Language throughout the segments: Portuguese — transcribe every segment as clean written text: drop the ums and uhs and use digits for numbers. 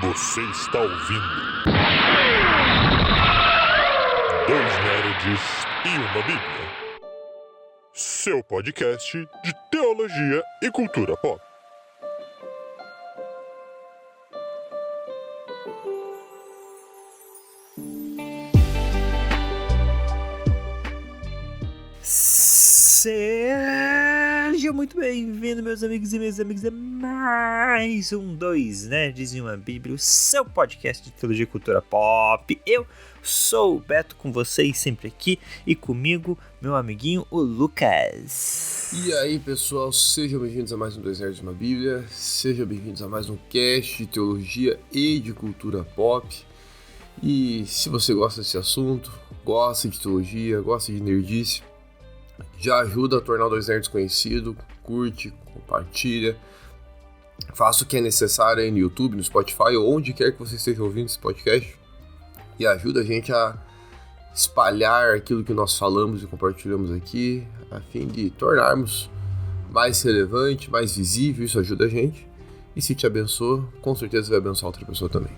Você está ouvindo Dois Nerds e uma Bíblia, seu podcast de teologia e cultura pop. Seja muito bem-vindo, meus amigos e minhas amigas, a mais um Dois Nerds e uma Bíblia, o seu podcast de teologia e cultura pop. Eu sou o Beto, com vocês sempre aqui, e comigo, meu amiguinho, o Lucas. E aí, pessoal, sejam bem-vindos a mais um Dois Nerds e uma Bíblia, sejam bem-vindos a mais um cast de teologia e de cultura pop. E se você gosta desse assunto, gosta de teologia, gosta de nerdice, já ajuda a tornar o Dois Nerds conhecido, curte, compartilha, faça o que é necessário aí no YouTube, no Spotify ou onde quer que você esteja ouvindo esse podcast e ajuda a gente a espalhar aquilo que nós falamos e compartilhamos aqui, a fim de tornarmos mais relevante, mais visível. Isso ajuda a gente, e se te abençoa, com certeza vai abençoar outra pessoa também.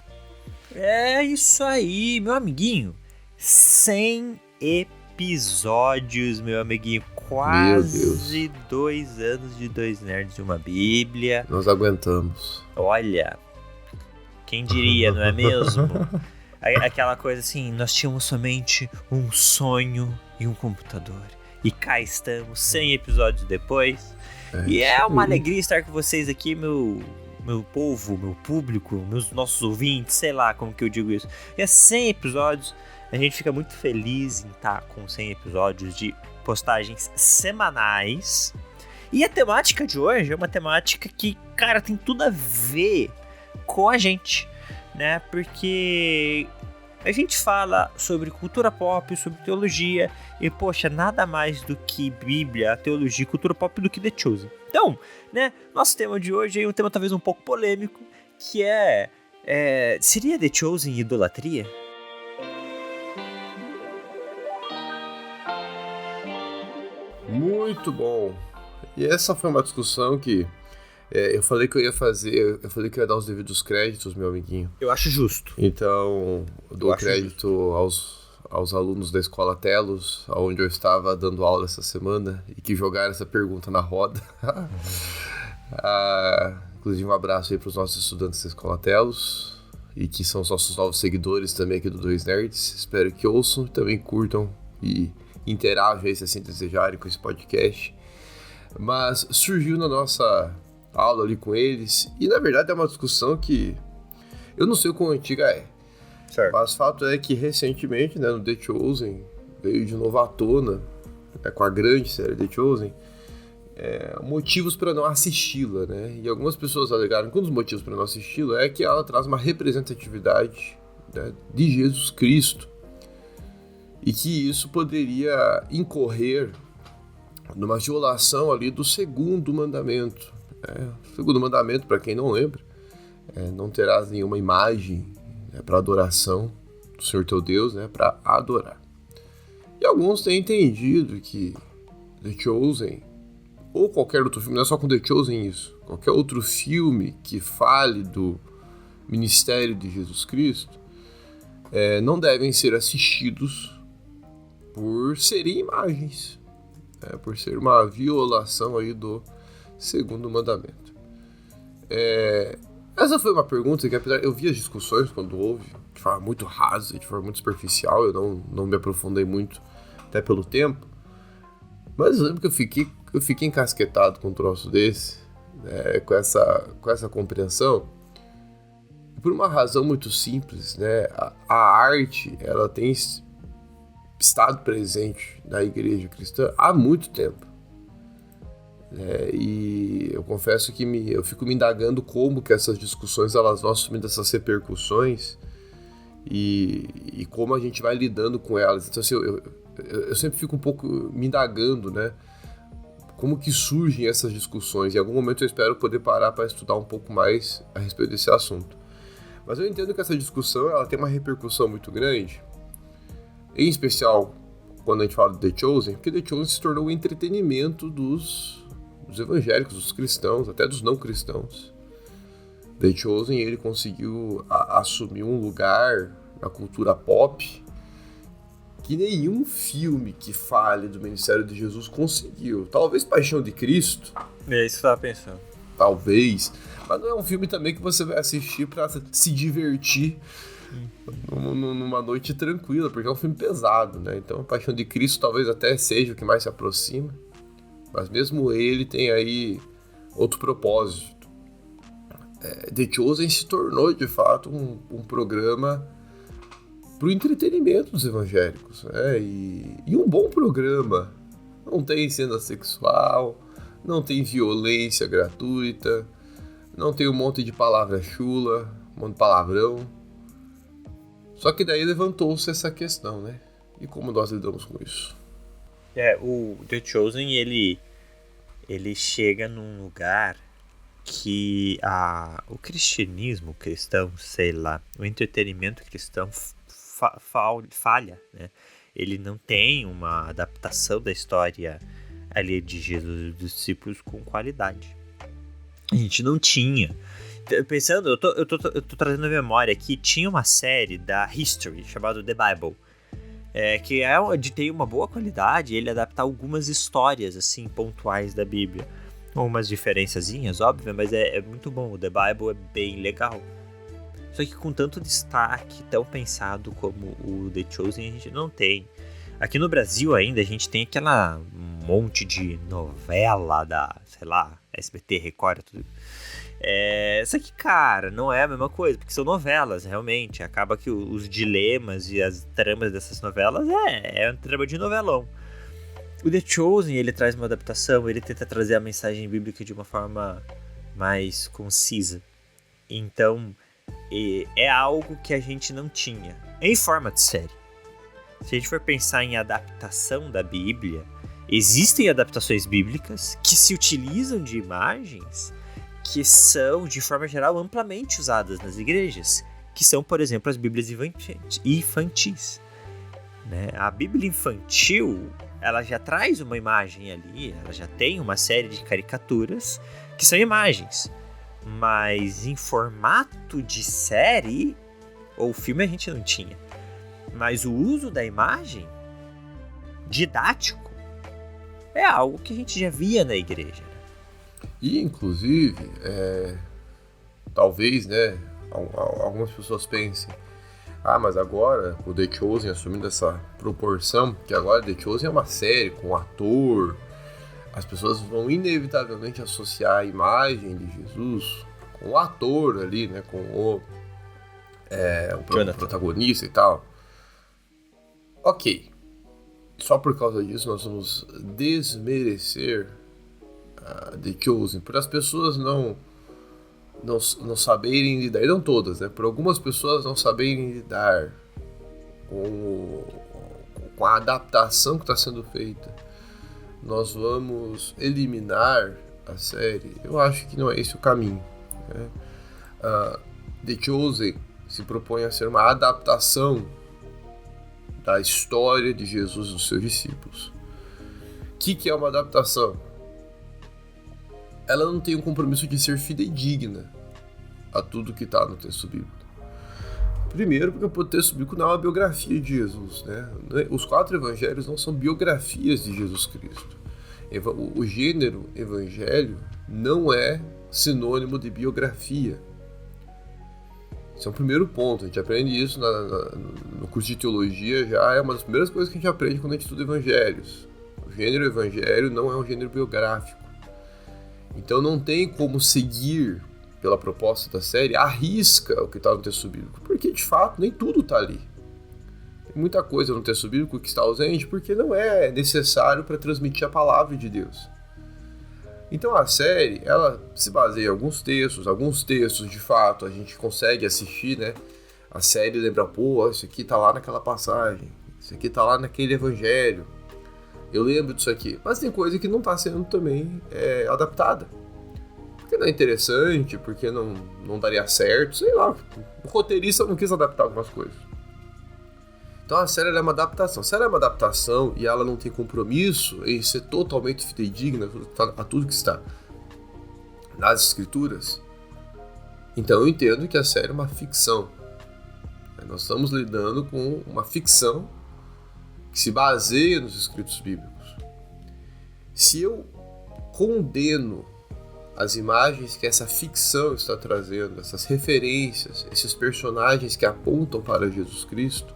É isso aí, meu amiguinho, 100 episódios, meu amiguinho, quase 2 anos de Dois Nerds e uma Bíblia. Nós aguentamos. Olha, quem diria, não é mesmo? Aquela coisa assim, nós tínhamos somente um sonho e um computador, e cá estamos, 100 episódios depois, e é uma alegria estar com vocês aqui, meu povo, meu público, nossos ouvintes, sei lá como que eu digo isso. É 100 episódios. A gente fica muito feliz em estar com 100 episódios de postagens semanais. E a temática de hoje é uma temática que, cara, tem tudo a ver com a gente, né? Porque a gente fala sobre cultura pop, sobre teologia, e, poxa, nada mais do que Bíblia, teologia e cultura pop do que The Chosen. Então, né, nosso tema de hoje é um tema talvez um pouco polêmico, que seria The Chosen idolatria? Muito bom. E essa foi uma discussão que eu falei que eu ia fazer, eu falei que eu ia dar os devidos créditos, meu amiguinho. Eu acho justo. Então, eu dou crédito aos alunos da Escola Telos, onde eu estava dando aula essa semana, e que jogaram essa pergunta na roda. Inclusive, um abraço aí para os nossos estudantes da Escola Telos, e que são os nossos novos seguidores também aqui do Dois Nerds. Espero que ouçam, também curtam e interajam aí, se assim desejarem, com esse podcast. Mas surgiu na nossa aula ali com eles, e na verdade é uma discussão que eu não sei o quão antiga é. Certo. Mas o fato é que recentemente, né, no The Chosen, veio de novo à tona, né, com a grande série The Chosen, motivos para não assisti-la, né? E algumas pessoas alegaram que um dos motivos para não assisti-la é que ela traz uma representatividade, né, de Jesus Cristo, e que isso poderia incorrer numa violação ali do segundo mandamento. O segundo mandamento, para quem não lembra, não terás nenhuma imagem, né, para adoração do Senhor teu Deus, né, para adorar. E alguns têm entendido que The Chosen, ou qualquer outro filme, não é só com The Chosen isso, qualquer outro filme que fale do ministério de Jesus Cristo, não devem ser assistidos por serem imagens, por ser uma violação aí do segundo mandamento. Essa foi uma pergunta que, apesar, eu vi as discussões quando houve, de forma muito rasa, de forma muito superficial, eu não me aprofundei muito, até pelo tempo, mas eu lembro que eu fiquei encasquetado com um troço desse, né, com essa compreensão, por uma razão muito simples, né? A arte, ela tem estado presente na igreja cristã há muito tempo. E eu confesso que eu fico me indagando como que essas discussões elas vão assumindo essas repercussões e como a gente vai lidando com elas. Então, assim, eu sempre fico um pouco me indagando, né? Como que surgem essas discussões. Em algum momento eu espero poder parar para estudar um pouco mais a respeito desse assunto. Mas eu entendo que essa discussão ela tem uma repercussão muito grande, em especial quando a gente fala de The Chosen, porque The Chosen se tornou o entretenimento dos evangélicos, dos cristãos, até dos não cristãos. The Chosen, ele conseguiu assumir um lugar na cultura pop que nenhum filme que fale do ministério de Jesus conseguiu. Talvez Paixão de Cristo. É isso que eu tava pensando. Talvez. Mas não é um filme também que você vai assistir pra se divertir numa noite tranquila, porque é um filme pesado, né? Então, Paixão de Cristo talvez até seja o que mais se aproxima. Mas mesmo ele tem aí outro propósito. The Chosen se tornou, de fato, um programa pro entretenimento dos evangélicos, né? E um bom programa. Não tem cena sexual, não tem violência gratuita, não tem um monte de palavra chula, um monte de palavrão. Só que daí levantou-se essa questão, né? E como nós lidamos com isso? O The Chosen, ele chega num lugar que o cristianismo cristão, sei lá, o entretenimento cristão falha, né? Ele não tem uma adaptação da história ali de Jesus e dos discípulos com qualidade. A gente não tinha. Pensando, eu tô trazendo a memória aqui, tinha uma série da History chamada The Bible, que tem uma boa qualidade, ele adapta algumas histórias assim pontuais da Bíblia, com umas diferençazinhas, óbvio, mas é muito bom. O The Bible é bem legal. Só que com tanto destaque, tão pensado como o The Chosen, a gente não tem. Aqui no Brasil ainda a gente tem aquela monte de novela da, sei lá, SBT, Record, tudo. Só que, cara, não é a mesma coisa, porque são novelas, realmente. Acaba que os dilemas e as tramas dessas novelas é um trama de novelão. O The Chosen, ele traz uma adaptação, ele tenta trazer a mensagem bíblica de uma forma mais concisa. Então, é algo que a gente não tinha em forma de série. Se a gente for pensar em adaptação da Bíblia, existem adaptações bíblicas que se utilizam de imagens que são, de forma geral, amplamente usadas nas igrejas, que são, por exemplo, as Bíblias infantis. Né? A Bíblia infantil, ela já traz uma imagem ali, ela já tem uma série de caricaturas que são imagens, mas em formato de série ou filme a gente não tinha. Mas o uso da imagem didático é algo que a gente já via na igreja. E, inclusive, talvez, né, algumas pessoas pensem, mas agora o The Chosen assumindo essa proporção, que agora The Chosen é uma série com um ator, as pessoas vão inevitavelmente associar a imagem de Jesus com o ator ali, né, com o protagonista e tal. Ok, só por causa disso nós vamos desmerecer The Chosen, por as pessoas não saberem lidar, e não todas, né? Por algumas pessoas não saberem lidar com a adaptação que está sendo feita, nós vamos eliminar a série. Eu acho que não é esse o caminho, né? The Chosen se propõe a ser uma adaptação da história de Jesus e dos seus discípulos. O que é uma adaptação? Ela não tem um compromisso de ser fidedigna a tudo que está no texto bíblico. Primeiro, porque o texto bíblico não é uma biografia de Jesus, né? Os 4 evangelhos não são biografias de Jesus Cristo. O gênero evangelho não é sinônimo de biografia. Esse é o primeiro ponto. A gente aprende isso no curso de teologia, já é uma das primeiras coisas que a gente aprende quando a gente estuda evangelhos. O gênero evangelho não é um gênero biográfico. Então não tem como seguir pela proposta da série à risca o que está no texto bíblico, porque de fato nem tudo está ali. Tem muita coisa no texto bíblico que está ausente porque não é necessário para transmitir a palavra de Deus. Então a série, ela se baseia em alguns textos de fato a gente consegue assistir, né? A série lembra, isso aqui está lá naquela passagem, isso aqui está lá naquele evangelho. Eu lembro disso aqui, mas tem coisa que não está sendo também adaptada. Porque não é interessante, porque não daria certo, sei lá. O roteirista não quis adaptar algumas coisas. Então a série é uma adaptação. Se ela é uma adaptação e ela não tem compromisso em ser totalmente fidedigna a tudo que está nas escrituras, Então eu entendo que a série é uma ficção. Nós estamos lidando com uma ficção que se baseia nos escritos bíblicos. Se eu condeno as imagens que essa ficção está trazendo, essas referências, esses personagens que apontam para Jesus Cristo,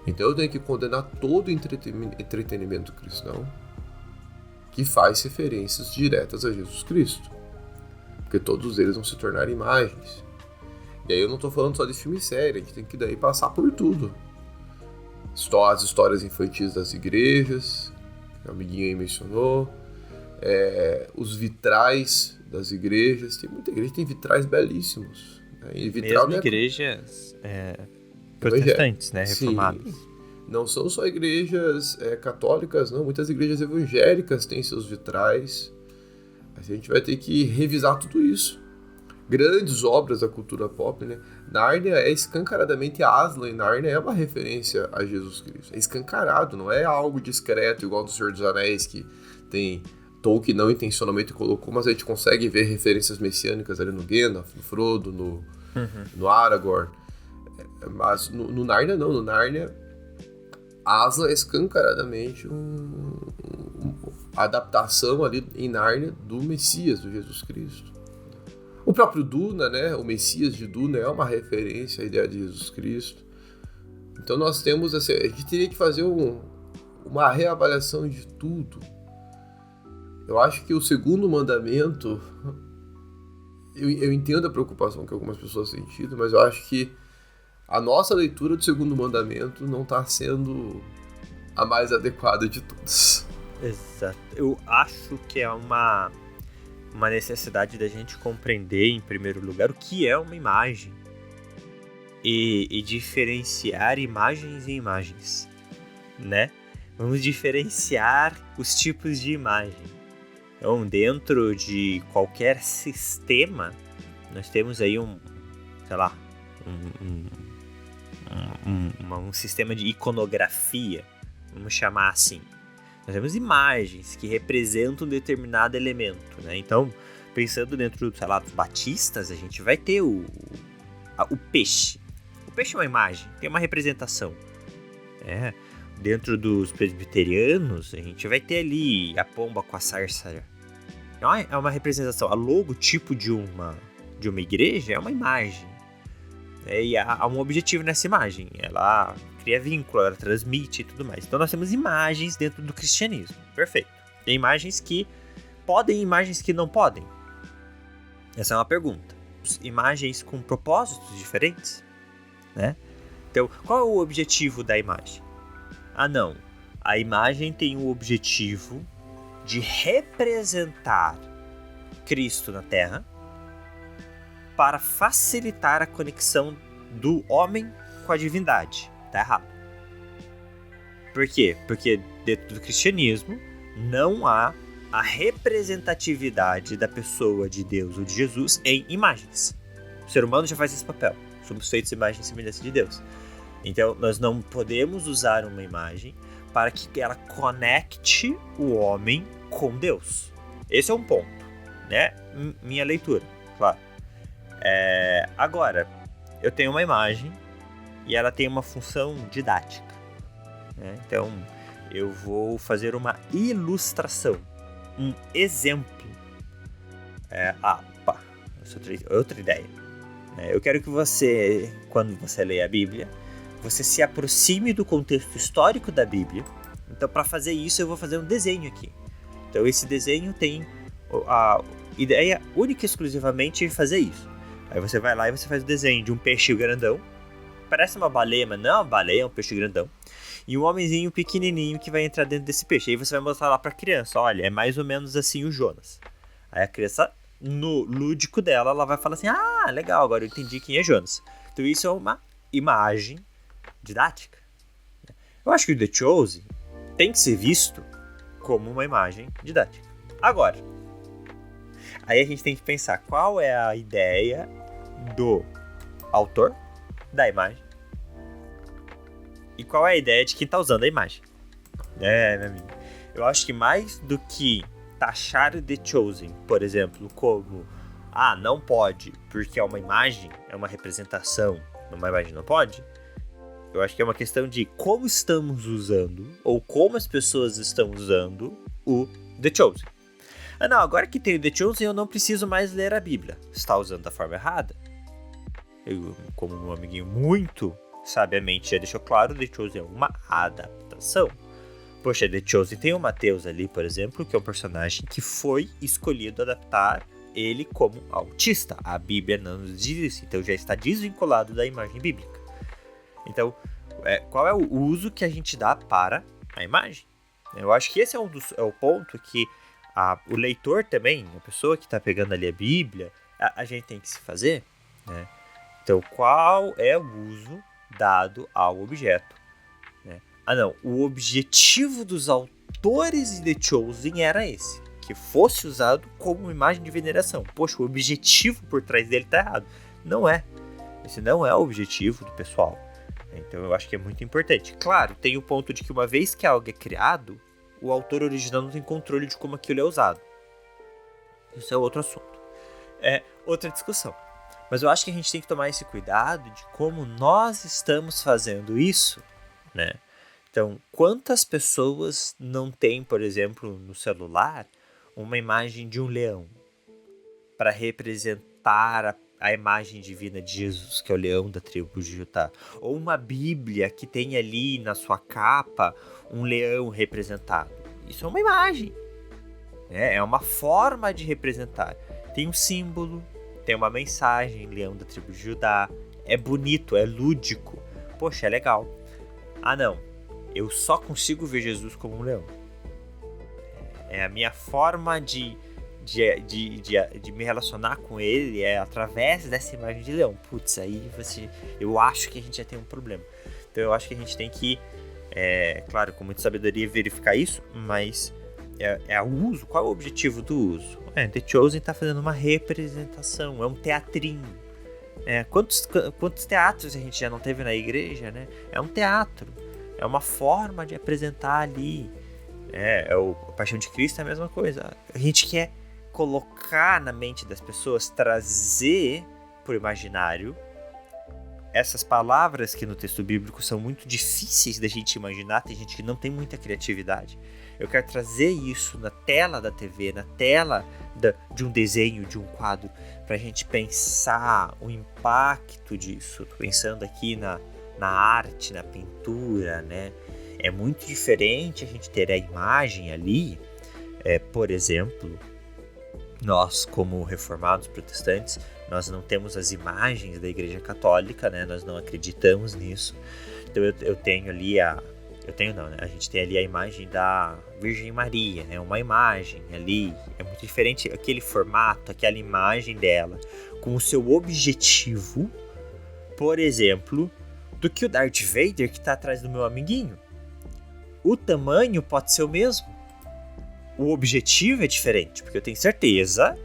então eu tenho que condenar todo o entretenimento cristão que faz referências diretas a Jesus Cristo. Porque todos eles vão se tornar imagens. E aí eu não estou falando só de filme e série, a gente tem que daí passar por tudo. As histórias infantis das igrejas, que o amiguinho aí mencionou, os vitrais das igrejas. Tem muita igreja que tem vitrais belíssimos. Né? E vitral mesmo igrejas protestantes, né? Reformadas. Sim. Não são só igrejas católicas, não. Muitas igrejas evangélicas têm seus vitrais. A gente vai ter que revisar tudo isso. Grandes obras da cultura pop, né? Nárnia é escancaradamente, Aslan em Nárnia é uma referência a Jesus Cristo. É escancarado, não é algo discreto, igual do Senhor dos Anéis, que tem Tolkien não intencionalmente colocou, mas a gente consegue ver referências messiânicas ali no Gandalf, no Frodo, no Aragorn. Mas no Nárnia não, no Nárnia Aslan é escancaradamente a adaptação ali em Nárnia do Messias, do Jesus Cristo. O próprio Duna, né, o Messias de Duna é uma referência à ideia de Jesus Cristo. Então nós temos, assim, a gente teria que fazer uma reavaliação de tudo. Eu acho que o segundo mandamento, eu entendo a preocupação que algumas pessoas têm tido, mas eu acho que a nossa leitura do segundo mandamento não está sendo a mais adequada de todas. Exato. Eu acho que é uma necessidade da gente compreender, em primeiro lugar, o que é uma imagem e diferenciar imagens e imagens, né? Vamos diferenciar os tipos de imagem. Então, dentro de qualquer sistema, nós temos aí um sistema de iconografia, vamos chamar assim. Nós temos imagens que representam um determinado elemento, né? Então, pensando dentro, dos batistas, a gente vai ter o peixe. O peixe é uma imagem, tem uma representação. Dentro dos presbiterianos, a gente vai ter ali a pomba com a sarça. É uma representação. A logotipo de uma igreja é uma imagem. E há um objetivo nessa imagem. Ela cria vínculo, ela transmite e tudo mais. Então nós temos imagens dentro do cristianismo. Perfeito. Tem imagens que podem e imagens que não podem. Essa é uma pergunta. Imagens com propósitos diferentes, né? Então, qual é o objetivo da imagem? Não. A imagem tem o objetivo de representar Cristo na Terra para facilitar a conexão do homem com a divindade. Tá errado. Por quê? Porque dentro do cristianismo não há a representatividade da pessoa de Deus ou de Jesus em imagens. O ser humano já faz esse papel. Somos feitos imagem e semelhança de Deus. Então, nós não podemos usar uma imagem para que ela conecte o homem com Deus. Esse é um ponto, né? Minha leitura, claro. Agora, eu tenho uma imagem e ela tem uma função didática, né? Então, eu vou fazer uma ilustração, um exemplo. Outra ideia. Eu quero que você, quando você lê a Bíblia, você se aproxime do contexto histórico da Bíblia. Então, para fazer isso, eu vou fazer um desenho aqui. Então, esse desenho tem a ideia única e exclusivamente de fazer isso. Aí você vai lá e você faz o desenho de um peixe grandão. Parece uma baleia, mas não é uma baleia, é um peixe grandão. E um homenzinho pequenininho que vai entrar dentro desse peixe. Aí você vai mostrar lá para a criança, olha, é mais ou menos assim o Jonas. Aí a criança, no lúdico dela, ela vai falar assim, legal, agora eu entendi quem é Jonas. Então isso é uma imagem didática. Eu acho que o The Chosen tem que ser visto como uma imagem didática. Agora, aí a gente tem que pensar qual é a ideia do autor da imagem e qual é a ideia de quem está usando a imagem. Meu amigo. Eu acho que mais do que taxar The Chosen, por exemplo, como não pode, porque é uma imagem, é uma representação, uma imagem não pode. Eu acho que é uma questão de como estamos usando, ou como as pessoas estão usando o The Chosen. Não, agora que tem o The Chosen, eu não preciso mais ler a Bíblia. Você está usando da forma errada. Eu, como um amiguinho muito sabiamente já deixou claro, The Chosen é uma adaptação. Poxa, The Chosen tem o Mateus ali, por exemplo, que é um personagem que foi escolhido adaptar ele como autista. A Bíblia não nos diz isso, então já está desvinculado da imagem bíblica. Então, qual é o uso que a gente dá para a imagem? Eu acho que esse é o ponto que o leitor também, a pessoa que está pegando ali a Bíblia, a gente tem que se fazer, né? Então, qual é o uso dado ao objeto? Né? O objetivo dos autores de The Chosen era esse, que fosse usado como uma imagem de veneração. Poxa, o objetivo por trás dele está errado. Não é. Esse não é o objetivo do pessoal. Então, eu acho que é muito importante. Claro, tem o ponto de que uma vez que algo é criado, o autor original não tem controle de como aquilo é usado. Isso é outro assunto. É outra discussão. Mas eu acho que a gente tem que tomar esse cuidado de como nós estamos fazendo isso, né? Então, quantas pessoas não têm, por exemplo, no celular, uma imagem de um leão para representar a imagem divina de Jesus, que é o leão da tribo de Judá? Ou uma Bíblia que tem ali na sua capa um leão representado? Isso é uma imagem, né? É uma forma de representar. Tem um símbolo, tem uma mensagem, leão da tribo de Judá. É bonito, é lúdico. Poxa, é legal. Não, eu só consigo ver Jesus como um leão. É a minha forma de me relacionar com ele é através dessa imagem de leão. Putz, aí eu acho que a gente já tem um problema. Então eu acho que a gente tem que, claro, com muita sabedoria verificar isso, mas é o uso. Qual é o objetivo do uso? The Chosen está fazendo uma representação, é um teatrinho. Quantos teatros a gente já não teve na igreja, né? É um teatro, é uma forma de apresentar ali. A Paixão de Cristo é a mesma coisa. A gente quer colocar na mente das pessoas, trazer para o imaginário essas palavras que no texto bíblico são muito difíceis da gente imaginar. Tem gente que não tem muita criatividade. Eu quero trazer isso na tela da TV, na tela de um desenho, de um quadro, para a gente pensar o impacto disso. Tô pensando aqui na arte, na pintura, né? É muito diferente a gente ter a imagem ali. Por exemplo, nós, como reformados protestantes, nós não temos as imagens da Igreja Católica, né? Nós não acreditamos nisso. Então eu tenho ali a gente tem ali a imagem da Virgem Maria, é uma imagem ali, é muito diferente aquele formato, aquela imagem dela, com o seu objetivo, por exemplo, do que o Darth Vader que está atrás do meu amiguinho. O tamanho pode ser o mesmo, o objetivo é diferente, porque eu tenho certeza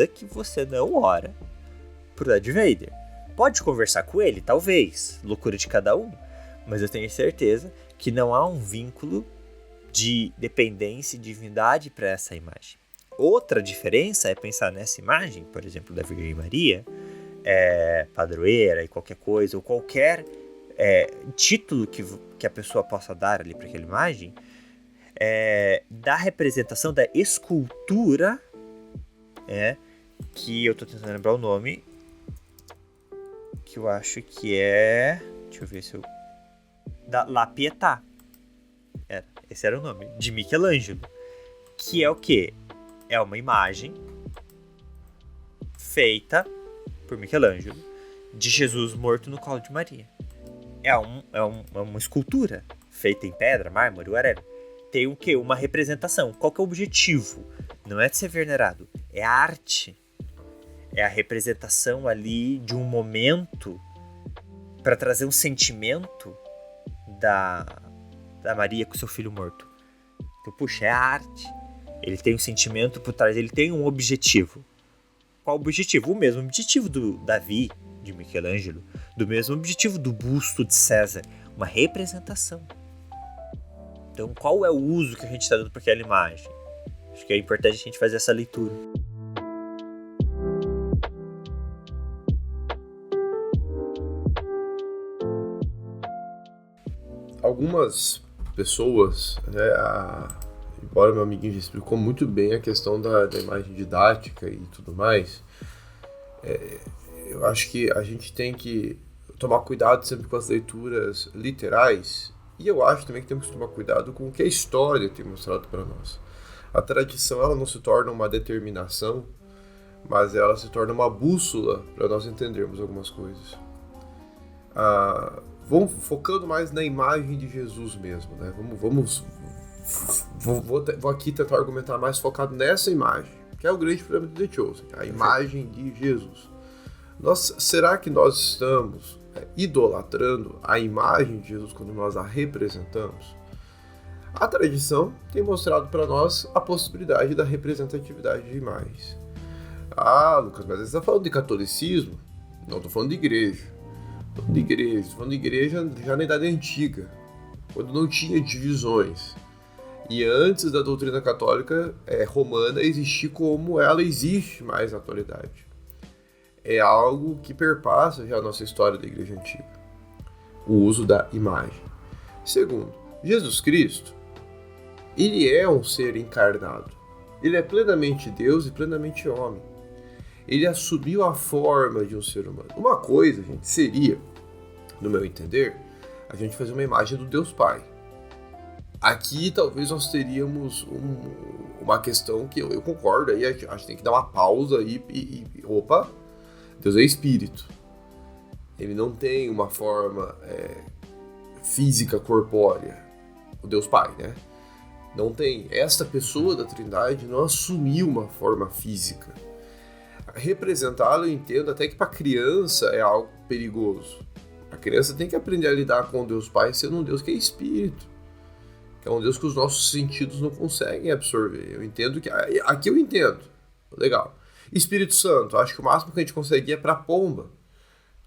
que você não ora pro Darth Vader. Pode conversar com ele, talvez, loucura de cada um, mas eu tenho certeza que não há um vínculo de dependência e divindade para essa imagem. Outra diferença é pensar nessa imagem, por exemplo, da Virgem Maria, padroeira e qualquer coisa, ou qualquer título que a pessoa possa dar ali para aquela imagem, da representação, da escultura, que eu estou tentando lembrar o nome, que eu acho que deixa eu ver se eu... da La Pietà. Esse era o nome, de Michelangelo. Que é o quê? É uma imagem feita por Michelangelo de Jesus morto no colo de Maria. É uma escultura feita em pedra, mármore, whatever. Tem o quê? Uma representação. Qual que é o objetivo? Não é de ser venerado, é a arte. É a representação ali de um momento para trazer um sentimento da Maria com seu filho morto. Então, puxa, é a arte. Ele tem um sentimento por trás, ele tem um objetivo. Qual o objetivo? O mesmo objetivo do Davi, de Michelangelo, do mesmo objetivo do busto de César, uma representação. Então, qual é o uso que a gente está dando para aquela imagem? Acho que é importante a gente fazer essa leitura. algumas pessoas, né, embora meu amiguinho já explicou muito bem a questão da imagem didática e tudo mais, eu acho que a gente tem que tomar cuidado sempre com as leituras literais, e eu acho também que temos que tomar cuidado com o que a história tem mostrado para nós. A tradição, ela não se torna uma determinação, mas ela se torna uma bússola para nós entendermos algumas coisas. Vamos focando mais na imagem de Jesus mesmo, né? Vou aqui tentar argumentar mais focado nessa imagem, que é o grande problema de The Chosen, a imagem de Jesus. Será que nós estamos idolatrando a imagem de Jesus quando nós a representamos? A tradição tem mostrado para nós a possibilidade da representatividade de imagens. Lucas, mas você está falando de catolicismo? Não, estou falando de igreja. Estou falando de igreja já na Idade Antiga, quando não tinha divisões. E antes da doutrina católica romana existir como ela existe mais na atualidade. É algo que perpassa já a nossa história da igreja antiga. O uso da imagem. Segundo, Jesus Cristo, ele é um ser encarnado. Ele é plenamente Deus e plenamente homem. Ele assumiu a forma de um ser humano. Uma coisa, gente, seria, no meu entender, a gente fazer uma imagem do Deus Pai. Aqui talvez nós teríamos uma questão que eu concordo, aí acho que tem que dar uma pausa e opa, Deus é espírito. Ele não tem uma forma física, corpórea. O Deus Pai, né? Não tem. Esta pessoa da Trindade não assumiu uma forma física. Representá-lo, eu entendo até que para criança é algo perigoso. A criança tem que aprender a lidar com o Deus Pai sendo um Deus que é espírito. Que é um Deus que os nossos sentidos não conseguem absorver. Eu entendo que... Aqui eu entendo. Legal. Espírito Santo, acho que o máximo que a gente consegue é para a pomba,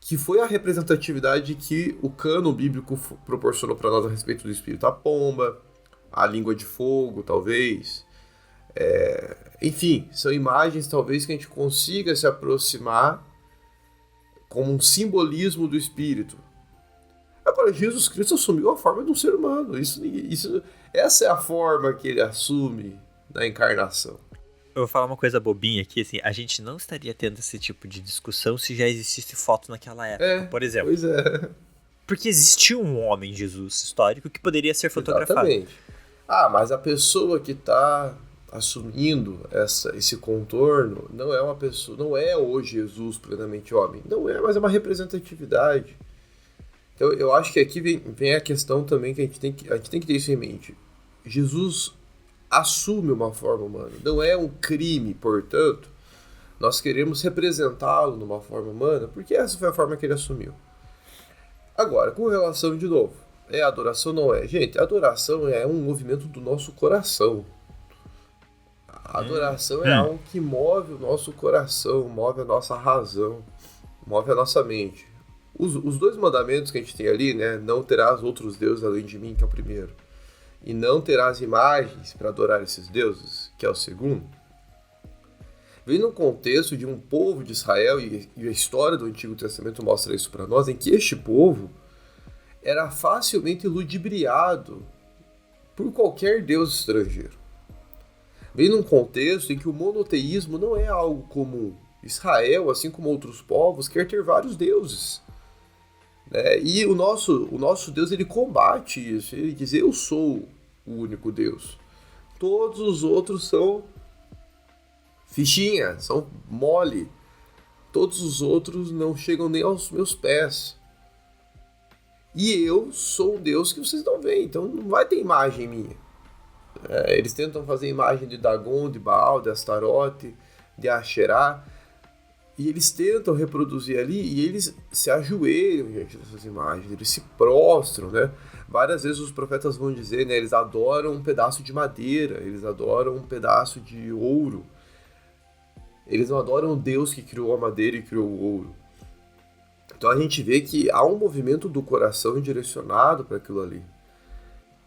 que foi a representatividade que o cânon bíblico proporcionou para nós a respeito do Espírito. A pomba, a língua de fogo, talvez. Enfim, são imagens talvez que a gente consiga se aproximar como um simbolismo do Espírito. Agora, Jesus Cristo assumiu a forma de um ser humano. Essa é a forma que ele assume na encarnação. Eu vou falar uma coisa bobinha aqui, assim, a gente não estaria tendo esse tipo de discussão se já existisse foto naquela época, por exemplo. Pois é. Porque existia um homem Jesus histórico que poderia ser fotografado. Exatamente. Mas a pessoa que está assumindo esse contorno não é uma pessoa, não é o Jesus plenamente homem, não é, mas é uma representatividade. Então eu acho que aqui vem a questão também que a gente tem que ter isso em mente. Jesus assume uma forma humana, não é um crime, portanto, nós queremos representá-lo numa forma humana, porque essa foi a forma que ele assumiu. Agora, com relação de novo, adoração não é? Gente, adoração é um movimento do nosso coração. A adoração é algo que move o nosso coração, move a nossa razão, move a nossa mente. Os dois mandamentos que a gente tem ali, né? Não terás outros deuses além de mim, que é o primeiro. E não terás imagens para adorar esses deuses, que é o segundo. Vem num contexto de um povo de Israel, e a história do Antigo Testamento mostra isso para nós, em que este povo era facilmente ludibriado por qualquer deus estrangeiro. Vem num contexto em que o monoteísmo não é algo comum. Israel, assim como outros povos, quer ter vários deuses. E o nosso Deus, ele combate isso. Ele diz, eu sou o único Deus. Todos os outros são fichinha, são mole. Todos os outros não chegam nem aos meus pés. E eu sou um Deus que vocês não veem, então não vai ter imagem minha. Eles tentam fazer imagem de Dagon, de Baal, de Astarote, de Asherá. E eles tentam reproduzir ali e eles se ajoelham diante dessas imagens, eles se prostram, né? Várias vezes os profetas vão dizer, né? Eles adoram um pedaço de madeira, eles adoram um pedaço de ouro. Eles não adoram o Deus que criou a madeira e criou o ouro. Então a gente vê que há um movimento do coração direcionado para aquilo ali.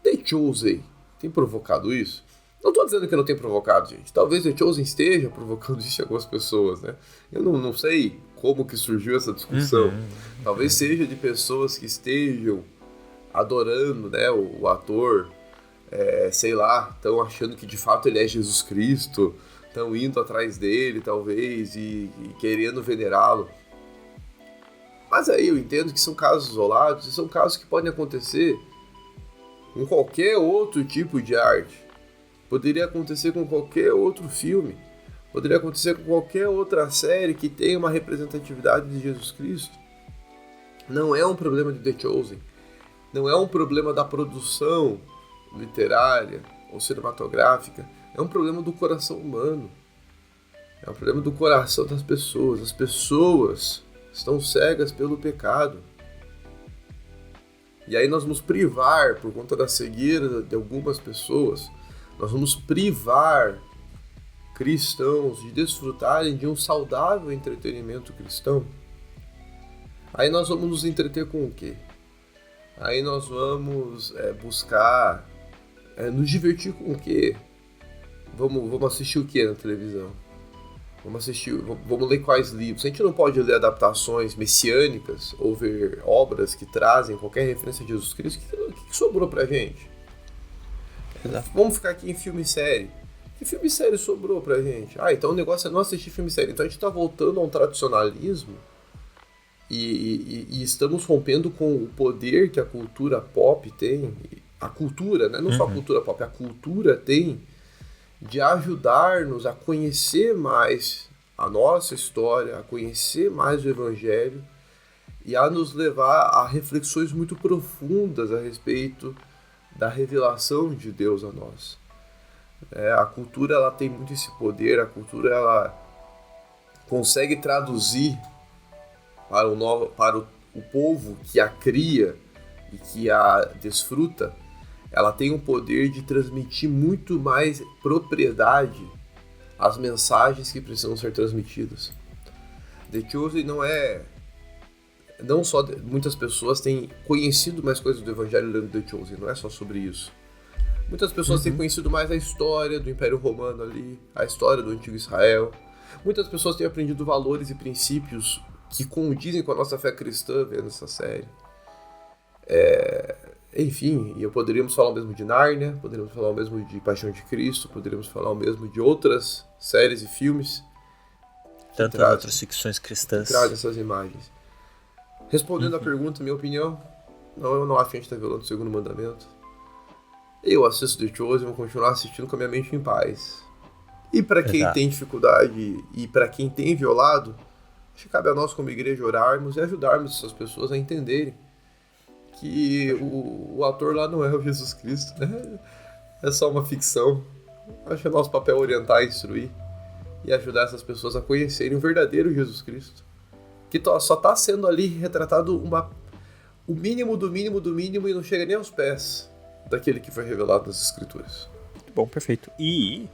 The Chosen tem provocado isso? Não estou dizendo que não tem provocado, gente. Talvez The Chosen esteja provocando isso em algumas pessoas, né? Eu não sei como que surgiu essa discussão. Talvez seja de pessoas que estejam adorando, né, o ator, sei lá, estão achando que de fato ele é Jesus Cristo, estão indo atrás dele, talvez, e querendo venerá-lo. Mas aí eu entendo que são casos isolados, e são casos que podem acontecer com qualquer outro tipo de arte. Poderia acontecer com qualquer outro filme. Poderia acontecer com qualquer outra série que tenha uma representatividade de Jesus Cristo. Não é um problema de The Chosen. Não é um problema da produção literária ou cinematográfica. É um problema do coração humano. É um problema do coração das pessoas. As pessoas estão cegas pelo pecado. E aí nós vamos privar, por conta da cegueira de algumas pessoas, nós vamos privar cristãos de desfrutarem de um saudável entretenimento cristão. Aí nós vamos nos entreter com o quê? Aí nós vamos buscar nos divertir com o quê? Vamos assistir o quê na televisão? Vamos ler quais livros? A gente não pode ler adaptações messiânicas ou ver obras que trazem qualquer referência a Jesus Cristo. O que sobrou pra gente? Exato. Vamos ficar aqui em filme e série. Que filme e série sobrou pra gente? Então o negócio é não assistir filme e série. Então a gente tá voltando a um tradicionalismo e estamos rompendo com o poder que a cultura pop tem. A cultura, né? Não só a cultura pop, a cultura tem de ajudar-nos a conhecer mais a nossa história, a conhecer mais o Evangelho e a nos levar a reflexões muito profundas a respeito da revelação de Deus a nós. A cultura ela tem muito esse poder, a cultura ela consegue traduzir para o povo que a cria e que a desfruta, ela tem o poder de transmitir muito mais propriedade às mensagens que precisam ser transmitidas. The Chosen não só muitas pessoas têm conhecido mais coisas do Evangelho lendo The Chosen, não é só sobre isso. Muitas pessoas têm conhecido mais a história do Império Romano ali, a história do Antigo Israel. Muitas pessoas têm aprendido valores e princípios que condizem com a nossa fé cristã vendo essa série. Enfim, poderíamos falar o mesmo de Nárnia, poderíamos falar o mesmo de Paixão de Cristo, poderíamos falar o mesmo de outras séries e filmes. Tantas outras ficções cristãs. Que trazem essas imagens. Respondendo à pergunta, minha opinião, eu não acho que a gente está violando o segundo mandamento. Eu assisto The Chosen e vou continuar assistindo com a minha mente em paz. E para quem tem dificuldade e para quem tem violado, acho que cabe a nós como igreja orarmos e ajudarmos essas pessoas a entenderem que o ator lá não é o Jesus Cristo, né? É só uma ficção. Acho que é nosso papel orientar, instruir e ajudar essas pessoas a conhecerem o verdadeiro Jesus Cristo, que só está sendo ali retratado o mínimo do mínimo do mínimo e não chega nem aos pés daquele que foi revelado nas Escrituras. Bom, perfeito. E,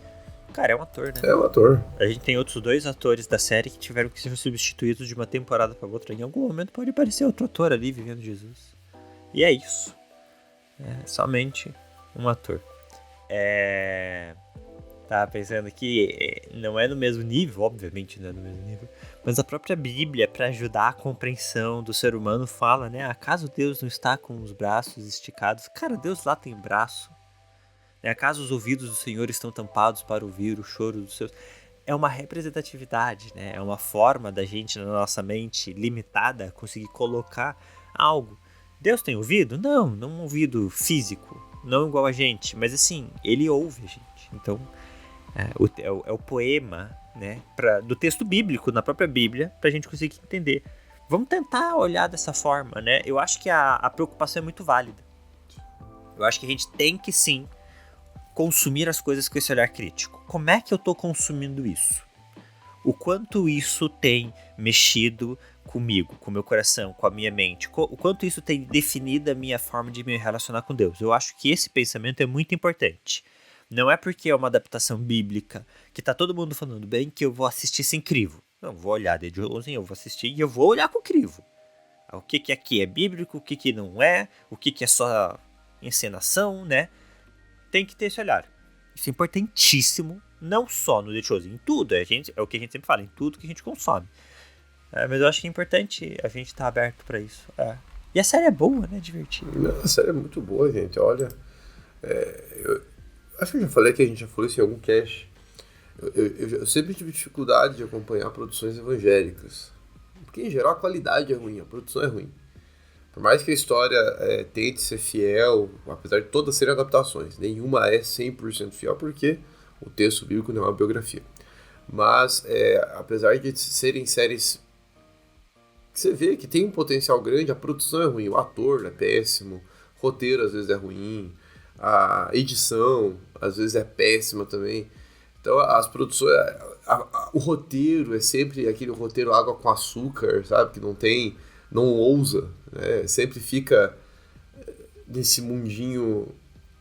cara, é um ator, né? É um ator. A gente tem outros 2 atores da série que tiveram que ser substituídos de uma temporada para outra. Em algum momento pode aparecer outro ator ali vivendo Jesus. E é isso. É somente um ator. Tava pensando aqui, não é no mesmo nível, obviamente não é no mesmo nível, mas a própria Bíblia, para ajudar a compreensão do ser humano, fala, né? Acaso Deus não está com os braços esticados? Cara, Deus lá tem braço. Acaso os ouvidos do Senhor estão tampados para ouvir o choro dos seus... É uma representatividade, né? É uma forma da gente, na nossa mente limitada, conseguir colocar algo. Deus tem ouvido? Não um ouvido físico, não igual a gente, mas assim, ele ouve a gente. Então, é o poema, né, do texto bíblico, na própria Bíblia, pra gente conseguir entender. Vamos tentar olhar dessa forma, né? Eu acho que a preocupação é muito válida. Eu acho que a gente tem que, sim, consumir as coisas com esse olhar crítico. Como é que eu tô consumindo isso? O quanto isso tem mexido comigo, com o meu coração, com a minha mente, o quanto isso tem definido a minha forma de me relacionar com Deus. Eu acho que esse pensamento é muito importante. Não é porque é uma adaptação bíblica que tá todo mundo falando bem que eu vou assistir sem crivo. Não, vou olhar The Chosen, eu vou assistir e eu vou olhar com crivo. O que aqui é bíblico, o que não é, o que é só encenação, né? Tem que ter esse olhar. Isso é importantíssimo, não só no The Chosen, em tudo. É o que a gente sempre fala, em tudo que a gente consome. Mas eu acho que é importante a gente estar aberto para isso. E a série é boa, né? Divertida. Não, a série é muito boa, gente. Olha, eu acho que eu já falei que a gente já falou isso em algum cast. Eu sempre tive dificuldade de acompanhar produções evangélicas. Porque, em geral, a qualidade é ruim, a produção é ruim. Por mais que a história tente ser fiel, apesar de todas serem adaptações, nenhuma é 100% fiel, porque o texto bíblico não é uma biografia. Mas, apesar de serem séries que você vê que tem um potencial grande, a produção é ruim, o ator é péssimo, o roteiro às vezes é ruim, a edição às vezes é péssima também. Então, as produções, o roteiro é sempre aquele roteiro água com açúcar, sabe? Que não ousa, né? Sempre fica nesse mundinho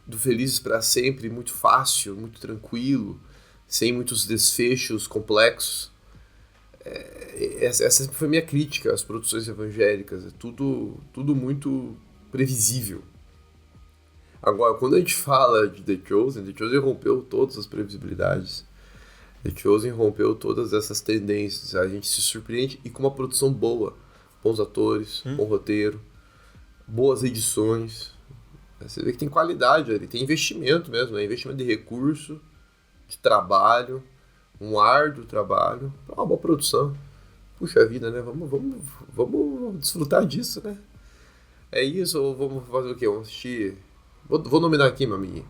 do Felizes para Sempre, muito fácil, muito tranquilo, sem muitos desfechos complexos. Essa sempre foi minha crítica às produções evangélicas. É tudo muito previsível. Agora, quando a gente fala de The Chosen rompeu todas as previsibilidades. The Chosen rompeu todas essas tendências. A gente se surpreende e com uma produção boa. Bons atores, bom roteiro, boas edições. Você vê que tem qualidade ali, tem investimento mesmo, né? Investimento de recurso, de trabalho, um árduo trabalho, uma boa produção. Puxa vida, né? Vamos desfrutar disso, né? É isso, ou vamos fazer o quê? Vamos assistir... Vou nominar aqui, meu amiguinho.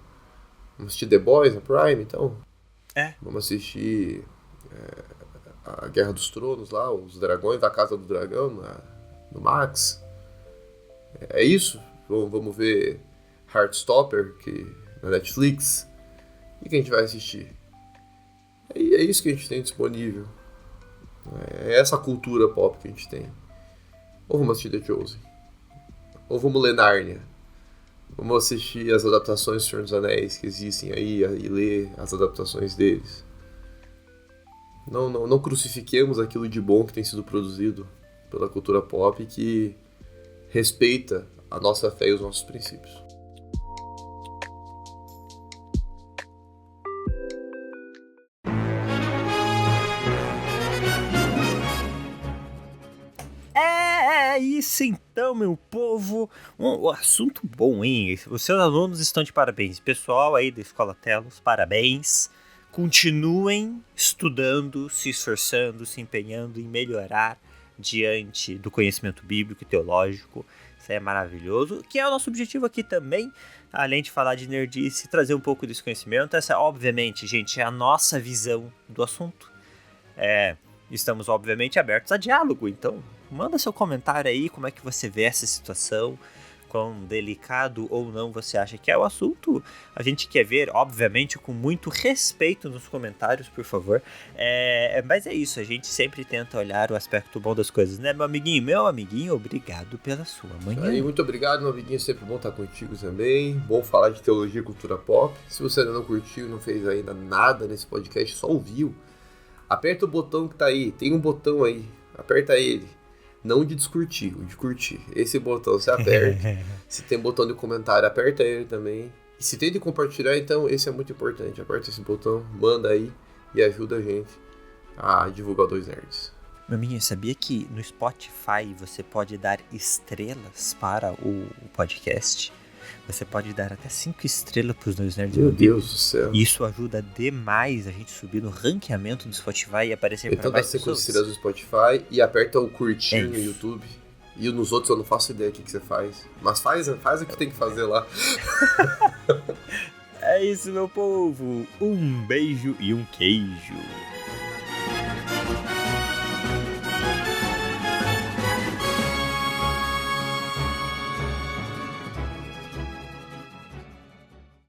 Vamos assistir The Boys na Prime, então? Vamos assistir a Guerra dos Tronos lá, os Dragões da Casa do Dragão no Max. É isso? Vamos ver Heartstopper na Netflix. O que a gente vai assistir? É isso que a gente tem disponível. É essa cultura pop que a gente tem. Ou vamos assistir The Chosen. Ou vamos ler Nárnia. Vamos assistir as adaptações do Senhor dos Anéis que existem aí e ler as adaptações deles. Não crucifiquemos aquilo de bom que tem sido produzido pela cultura pop que respeita a nossa fé e os nossos princípios. Isso então, meu povo, um assunto bom, hein? Os seus alunos estão de parabéns. Pessoal aí da Escola Telos, parabéns. Continuem estudando, se esforçando, se empenhando em melhorar diante do conhecimento bíblico e teológico. Isso é maravilhoso. Que é o nosso objetivo aqui também, além de falar de nerdice, trazer um pouco desse conhecimento. Essa, obviamente, gente, é a nossa visão do assunto. Estamos, obviamente, abertos a diálogo, então manda seu comentário aí, como é que você vê essa situação, quão delicado ou não você acha que é o assunto. A gente quer ver, obviamente, com muito respeito nos comentários, por favor. Mas é isso, a gente sempre tenta olhar o aspecto bom das coisas, né, meu amiguinho? Meu amiguinho, obrigado pela sua manhã. Aí, muito obrigado, meu amiguinho, sempre bom estar contigo também. Bom falar de teologia e cultura pop. Se você ainda não curtiu, não fez ainda nada nesse podcast, só ouviu, aperta o botão que tá aí, tem um botão aí, aperta ele. Não de descurtir, o de curtir. Esse botão você aperta. Se tem botão de comentário, aperta ele também. E se tem de compartilhar, então esse é muito importante. Aperta esse botão, manda aí e ajuda a gente a divulgar o Dois Nerds. Meu menino, sabia que no Spotify você pode dar estrelas para o podcast? Você pode dar até 5 estrelas para os Dois Nerds. Meu Deus do céu. Isso ajuda demais a gente subir no ranqueamento do Spotify e aparecer para mais pessoas. Então dá 5 estrelas no Spotify e aperta o curtir no YouTube. E nos outros eu não faço ideia do que você faz. Mas faz o que tem que fazer lá. É isso, meu povo. Um beijo e um queijo.